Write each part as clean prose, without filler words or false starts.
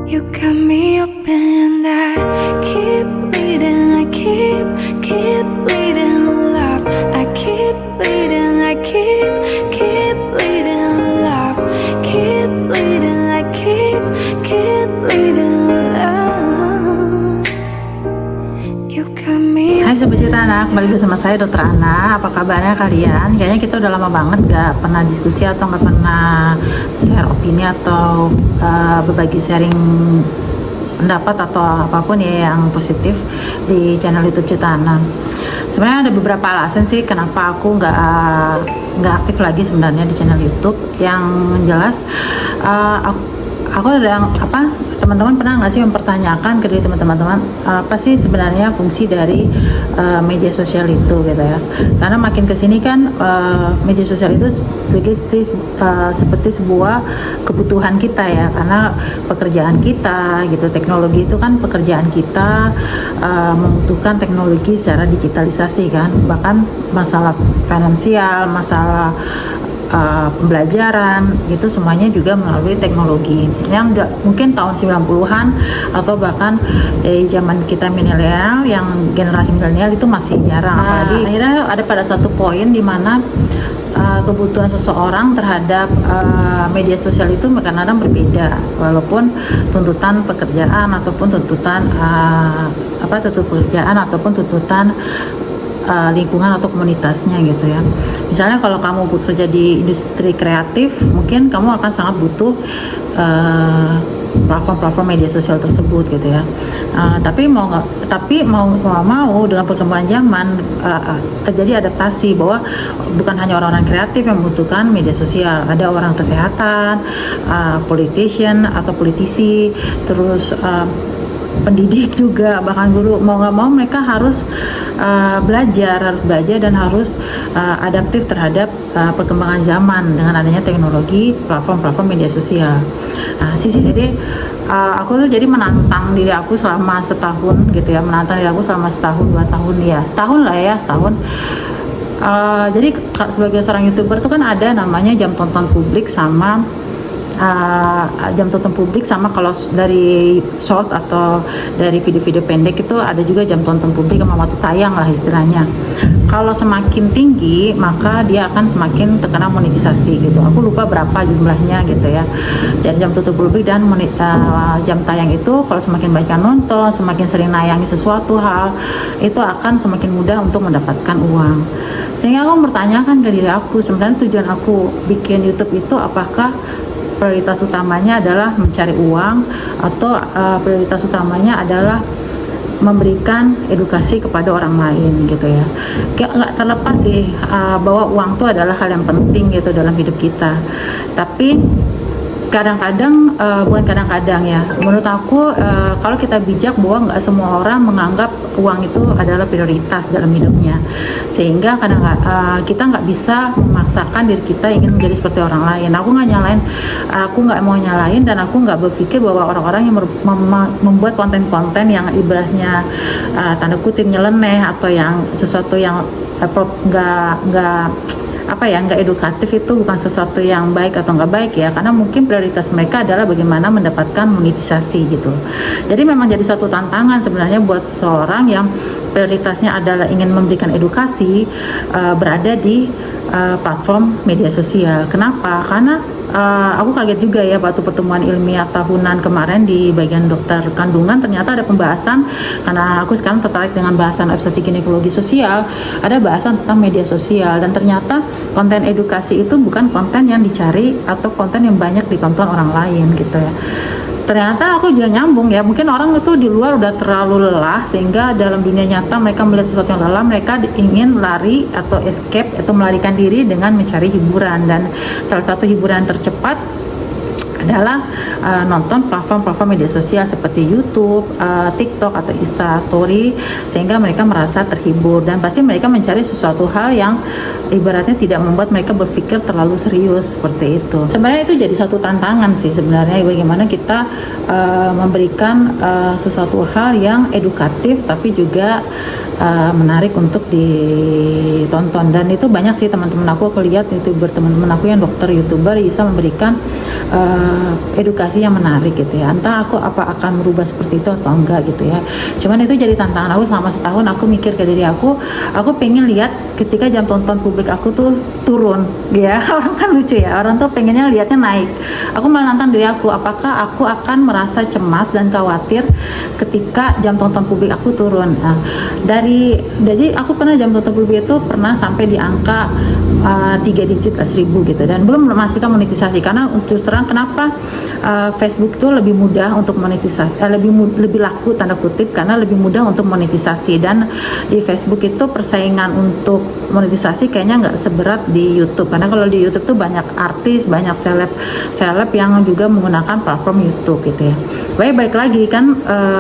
You got me up and I keep bleeding, I keep bleeding love. I keep bleeding, I keep bleeding love. Keep bleeding, I keep bleeding love. You got me up. Hai Sobat Cerita Anak, kembali bersama saya Dr. Ana. Apa kabarnya kalian? Kayaknya kita udah lama banget gak pernah diskusi atau gak pernah share opini atau berbagi sharing pendapat atau apapun ya yang positif di channel YouTube Cerita Anak. Sebenarnya ada beberapa alasan sih kenapa aku nggak aktif lagi sebenarnya di channel YouTube. Yang jelas aku ada teman-teman pernah nggak sih mempertanyakan ke diri teman-teman apa sih sebenarnya fungsi dari media sosial itu gitu ya, karena makin kesini kan media sosial itu seperti sebuah kebutuhan kita ya, karena pekerjaan kita gitu, teknologi itu kan pekerjaan kita membutuhkan teknologi secara digitalisasi kan, bahkan masalah finansial, masalah pembelajaran itu semuanya juga melalui teknologi yang mungkin tahun 90-an atau bahkan zaman kita milenial, yang generasi milenial itu masih jarang. Apalagi akhirnya ada pada satu poin di mana kebutuhan seseorang terhadap media sosial itu kadang-kadang berbeda, walaupun tuntutan pekerjaan ataupun tuntutan pekerjaan ataupun tuntutan lingkungan atau komunitasnya gitu ya. Misalnya kalau kamu bekerja di industri kreatif, mungkin kamu akan sangat butuh platform media sosial tersebut gitu ya. Tapi mau dengan perkembangan zaman terjadi adaptasi bahwa bukan hanya orang-orang kreatif yang membutuhkan media sosial, ada orang kesehatan, politisi, terus pendidik juga, bahkan guru. Mau nggak mau mereka harus belajar dan harus adaptif terhadap perkembangan zaman dengan adanya teknologi, platform media sosial. Jadi aku tuh jadi menantang diri aku selama setahun gitu ya, setahun 2 tahun ya, setahun. Jadi sebagai seorang YouTuber tuh kan ada namanya jam tonton publik sama kalau dari short atau dari video-video pendek itu ada juga jam tonton publik sama waktu tayang lah istilahnya. Kalau semakin tinggi maka dia akan semakin terkena monetisasi gitu. Aku lupa berapa jumlahnya gitu ya. Jadi jam tonton publik dan jam tayang itu kalau semakin banyak yang nonton, semakin sering nayangi sesuatu hal, itu akan semakin mudah untuk mendapatkan uang. Sehingga aku mempertanyakan ke diri aku, sebenarnya tujuan aku bikin YouTube itu apakah prioritas utamanya adalah mencari uang atau prioritas utamanya adalah memberikan edukasi kepada orang lain gitu ya. Nggak terlepas sih bahwa uang itu adalah hal yang penting gitu dalam hidup kita, tapi kadang-kadang bukan kadang-kadang ya, menurut aku kalau kita bijak bahwa nggak semua orang menganggap uang itu adalah prioritas dalam hidupnya, sehingga kita nggak bisa memaksakan diri kita ingin menjadi seperti orang lain. Aku nggak mau nyalain dan aku nggak berpikir bahwa orang-orang yang membuat konten-konten yang ibaratnya tanda kutip nyeleneh atau yang sesuatu yang nggak edukatif itu bukan sesuatu yang baik atau nggak baik ya, karena mungkin prioritas mereka adalah bagaimana mendapatkan monetisasi gitu. Jadi memang jadi suatu tantangan sebenarnya buat seseorang yang prioritasnya adalah ingin memberikan edukasi berada di platform media sosial. Kenapa? Karena aku kaget juga ya waktu pertemuan ilmiah tahunan kemarin di bagian dokter kandungan, ternyata ada pembahasan, karena aku sekarang tertarik dengan bahasan obstetrik ginekologi sosial, ada bahasan tentang media sosial, dan ternyata konten edukasi itu bukan konten yang dicari atau konten yang banyak ditonton orang lain gitu ya. Ternyata aku juga nyambung ya, mungkin orang itu di luar udah terlalu lelah sehingga dalam dunia nyata mereka melihat sesuatu yang lelah, mereka ingin lari atau escape atau melarikan diri dengan mencari hiburan, dan salah satu hiburan tercepat adalah nonton platform media sosial seperti YouTube, TikTok atau Insta Story, sehingga mereka merasa terhibur dan pasti mereka mencari sesuatu hal yang ibaratnya tidak membuat mereka berpikir terlalu serius seperti itu. Sebenarnya itu jadi satu tantangan sih sebenarnya, bagaimana kita memberikan sesuatu hal yang edukatif tapi juga menarik untuk ditonton. Dan itu banyak sih teman-teman aku lihat YouTuber teman-teman aku yang dokter YouTuber bisa memberikan edukasi yang menarik gitu ya. Entah aku akan merubah seperti itu atau enggak gitu ya. Cuman itu jadi tantangan aku selama setahun. Aku mikir ke diri aku pengen lihat ketika jam tonton publik aku tuh turun ya. Orang kan lucu ya, orang tuh pengennya lihatnya naik. Aku malah nantang diri aku, apakah aku akan merasa cemas dan khawatir ketika jam tonton publik aku turun. Nah, jadi aku pernah jam tonton publik itu pernah sampai di angka 3 digit 1000 gitu, dan belum memastikan monetisasi, karena terus terang kenapa Facebook itu lebih mudah untuk monetisasi, lebih laku tanda kutip, karena lebih mudah untuk monetisasi. Dan di Facebook itu persaingan untuk monetisasi kayaknya nggak seberat di YouTube, karena kalau di YouTube tuh banyak artis, banyak seleb yang juga menggunakan platform YouTube gitu ya. Baik lagi kan,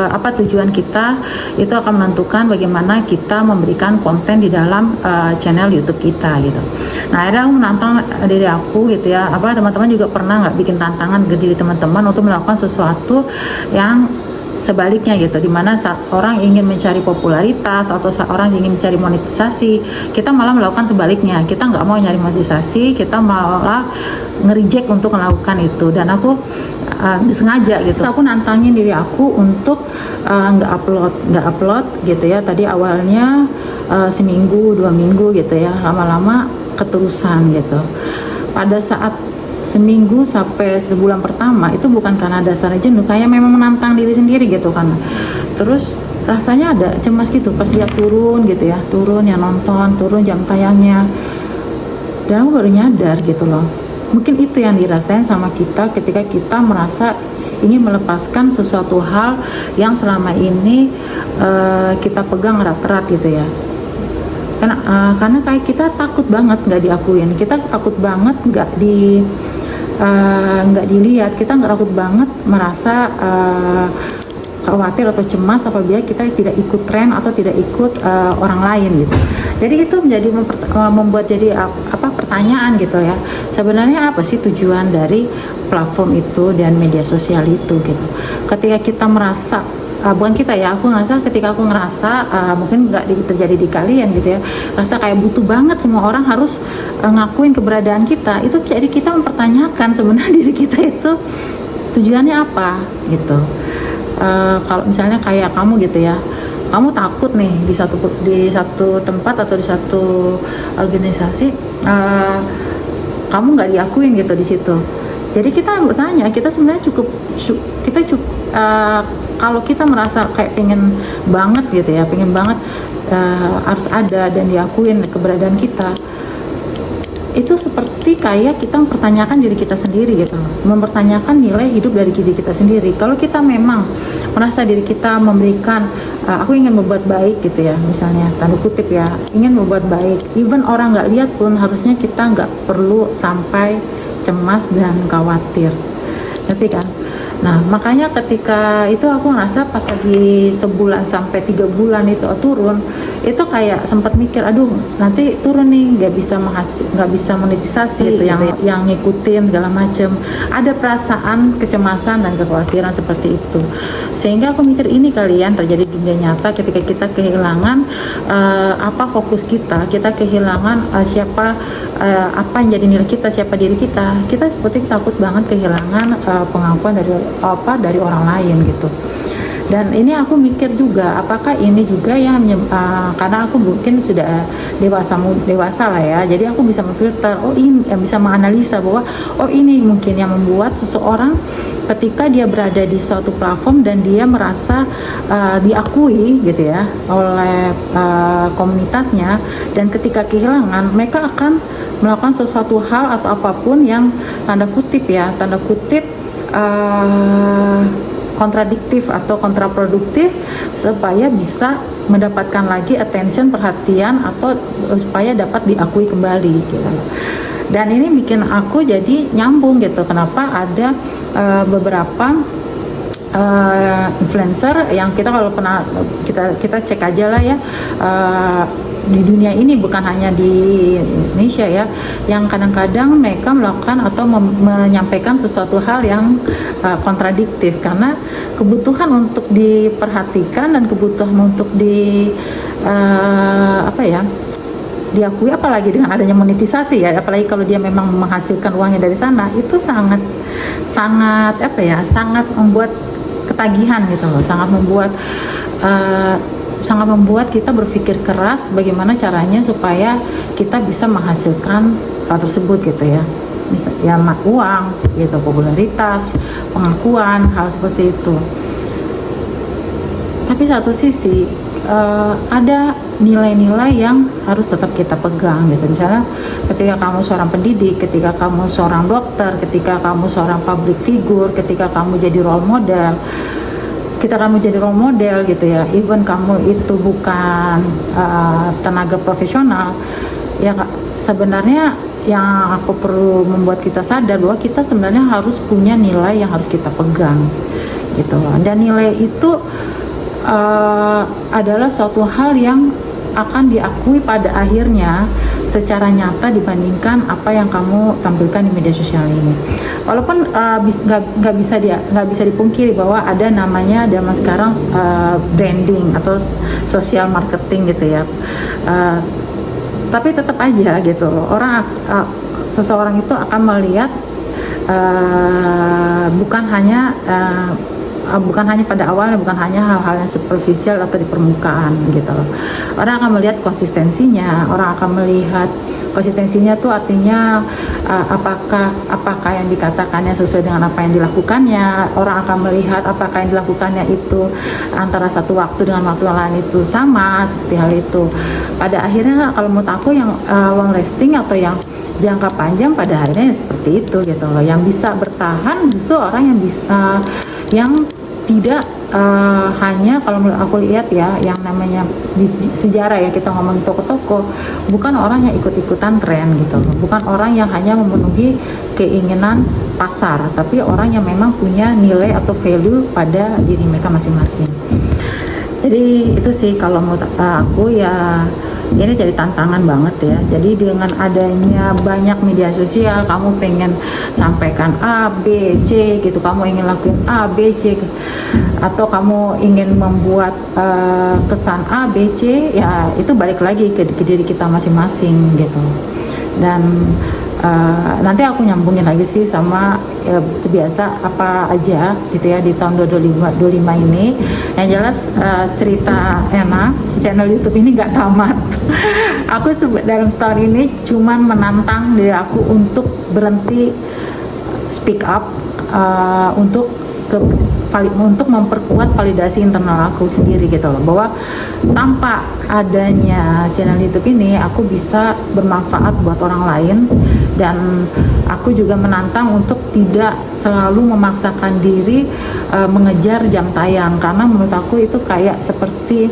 apa tujuan kita itu akan menentukan bagaimana kita memberikan konten di dalam channel YouTube kita gitu. Nah, akhirnya aku menantang diri aku gitu ya. Apa teman-teman juga pernah nggak bikin tantangan ke diri teman-teman untuk melakukan sesuatu yang sebaliknya gitu, dimana saat orang ingin mencari popularitas atau saat orang ingin mencari monetisasi, kita malah melakukan sebaliknya. Kita nggak mau nyari monetisasi, kita malah nge-reject untuk melakukan itu. Dan aku sengaja gitu, so, aku nantangin diri aku untuk nggak upload gitu ya. Tadi awalnya seminggu 2 minggu gitu ya, lama-lama keterusan gitu. Pada saat seminggu sampai sebulan pertama itu bukan karena dasarnya jenuh, kayak memang menantang diri sendiri gitu kan. Terus rasanya ada cemas gitu pas dia turun gitu ya, turun yang nonton, turun jam tayangnya, dan aku baru nyadar gitu loh. Mungkin itu yang dirasain sama kita ketika kita merasa ingin melepaskan sesuatu hal yang selama ini kita pegang erat-erat gitu ya. Karena kayak kita takut banget nggak diakuin, kita takut banget nggak dilihat, kita nggak takut banget merasa khawatir atau cemas apabila kita tidak ikut tren atau tidak ikut orang lain gitu. Jadi itu menjadi membuat jadi pertanyaan gitu ya. Sebenarnya apa sih tujuan dari platform itu dan media sosial itu gitu. Ketika kita merasa bukan kita ya, aku ngerasa ketika aku ngerasa mungkin nggak terjadi di kalian gitu ya, rasa kayak butuh banget semua orang harus ngakuin keberadaan kita, itu jadi kita mempertanyakan sebenarnya diri kita itu tujuannya apa gitu. Kalau misalnya kayak kamu gitu ya, kamu takut nih di satu tempat atau di satu organisasi kamu nggak diakuin gitu di situ. Jadi kita bertanya, kita sebenarnya cukup kalau kita merasa kayak pengen banget gitu ya, pengen banget harus ada dan diakuin keberadaan kita, itu seperti kayak kita mempertanyakan diri kita sendiri gitu, mempertanyakan nilai hidup dari diri kita sendiri. Kalau kita memang merasa diri kita memberikan aku ingin berbuat baik gitu ya, misalnya tanda kutip ya, ingin berbuat baik, even orang nggak lihat pun harusnya kita nggak perlu sampai cemas dan khawatir, ngerti kan? Nah, makanya ketika itu aku ngerasa pas lagi sebulan sampai 3 bulan itu turun, itu kayak sempat mikir, aduh nanti turun nih, nggak bisa monetisasi gitu, yang ngikutin segala macem. Ada perasaan kecemasan dan kekhawatiran seperti itu, sehingga aku mikir ini kalian terjadi di dunia nyata ketika kita kehilangan fokus kita kehilangan apa yang jadi nilai kita, siapa diri kita seperti takut banget kehilangan pengakuan dari orang lain gitu. Dan ini aku mikir juga, apakah ini juga yang karena aku mungkin sudah dewasa lah ya, jadi aku bisa memfilter, ini bisa menganalisa bahwa ini mungkin yang membuat seseorang ketika dia berada di suatu platform dan dia merasa diakui gitu ya oleh komunitasnya, dan ketika kehilangan mereka akan melakukan sesuatu hal atau apapun yang tanda kutip kontradiktif atau kontraproduktif supaya bisa mendapatkan lagi attention, perhatian, atau supaya dapat diakui kembali gitu. Dan ini bikin aku jadi nyambung gitu, kenapa ada beberapa influencer yang kalau pernah kita cek aja lah ya, di dunia ini bukan hanya di Indonesia ya, yang kadang-kadang mereka melakukan atau menyampaikan sesuatu hal yang kontradiktif, karena kebutuhan untuk diperhatikan dan kebutuhan untuk diakui, apalagi dengan adanya monetisasi ya, apalagi kalau dia memang menghasilkan uangnya dari sana, itu sangat apa ya, sangat membuat ketagihan gitu loh, sangat membuat kita berpikir keras bagaimana caranya supaya kita bisa menghasilkan hal tersebut gitu ya, misalnya uang gitu, popularitas, pengakuan, hal seperti itu. Tapi satu sisi ada nilai-nilai yang harus tetap kita pegang gitu. Misalnya ketika kamu seorang pendidik, ketika kamu seorang dokter, ketika kamu seorang public figure, ketika kamu jadi role model, gitu ya, even kamu itu bukan tenaga profesional ya, sebenarnya yang aku perlu membuat kita sadar bahwa kita sebenarnya harus punya nilai yang harus kita pegang gitu. Dan nilai itu adalah suatu hal yang akan diakui pada akhirnya secara nyata dibandingkan apa yang kamu tampilkan di media sosial ini. Walaupun nggak bisa dipungkiri bahwa ada namanya zaman sekarang branding atau social marketing gitu ya. Tapi tetap aja gitu, seseorang itu akan melihat bukan hanya pada awalnya, bukan hanya hal-hal yang superficial atau di permukaan gitu loh. Orang akan melihat konsistensinya, tuh artinya apakah yang dikatakannya sesuai dengan apa yang dilakukannya. Orang akan melihat apakah yang dilakukannya itu antara satu waktu dengan waktu lain itu sama, seperti hal itu. Pada akhirnya kalau menurut aku yang long lasting atau yang jangka panjang pada akhirnya seperti itu gitu loh. Yang bisa bertahan justru orang yang tidak hanya, kalau aku lihat ya, yang namanya di sejarah ya, kita ngomong toko-toko, bukan orang yang ikut-ikutan tren gitu loh, bukan orang yang hanya memenuhi keinginan pasar, tapi orang yang memang punya nilai atau value pada diri mereka masing-masing. Jadi itu sih kalau menurut aku ya, ini jadi tantangan banget ya. Jadi dengan adanya banyak media sosial, kamu pengen sampaikan A, B, C gitu, kamu ingin lakuin A, B, C, atau kamu ingin membuat kesan A, B, C, ya itu balik lagi ke diri kita masing-masing gitu. Dan nanti aku nyambungin lagi sih sama biasa apa aja gitu ya di tahun 2025 ini. Yang jelas cerita Ena, channel YouTube ini gak tamat. Aku dalam setahun ini cuman menantang diri aku untuk berhenti speak up, untuk memperkuat validasi internal aku sendiri gitu loh, bahwa tanpa adanya channel YouTube ini aku bisa bermanfaat buat orang lain. Dan aku juga menantang untuk tidak selalu memaksakan diri mengejar jam tayang, karena menurut aku itu kayak seperti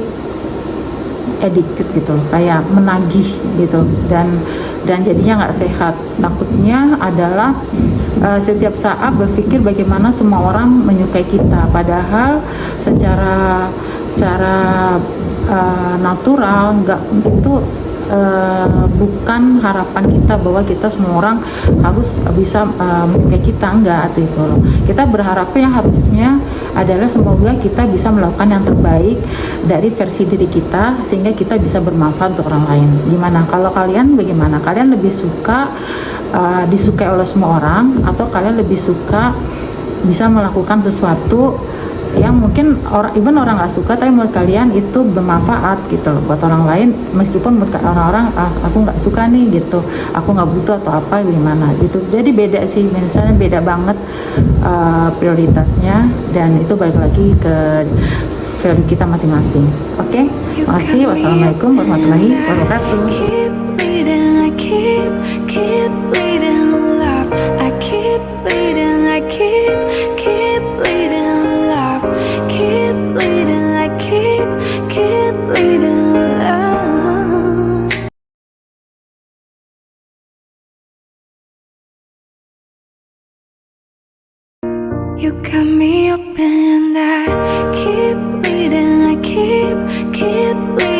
addicted gitu loh, kayak menagih gitu, dan jadinya nggak sehat. Takutnya adalah setiap saat berpikir bagaimana semua orang menyukai kita, padahal secara natural itu bukan harapan kita bahwa kita semua orang harus bisa menyukai kita, enggak itu loh. Kita berharapnya harusnya adalah semoga kita bisa melakukan yang terbaik dari versi diri kita sehingga kita bisa bermanfaat untuk orang lain. Gimana kalau kalian, bagaimana kalian lebih suka disukai oleh semua orang, atau kalian lebih suka bisa melakukan sesuatu yang mungkin orang nggak suka tapi menurut kalian itu bermanfaat gitu loh buat orang lain, meskipun menurut orang-orang aku nggak suka nih gitu, aku nggak butuh atau apa gimana gitu. Jadi beda sih, misalnya beda banget prioritasnya, dan itu balik lagi ke value kita masing-masing. Oke, makasih. Wassalamualaikum warahmatullahi wabarakatuh. Keep bleeding love. I keep bleeding, I keep bleeding love. Keep bleeding, I keep bleeding love. You cut me open and I keep bleeding, I keep bleeding.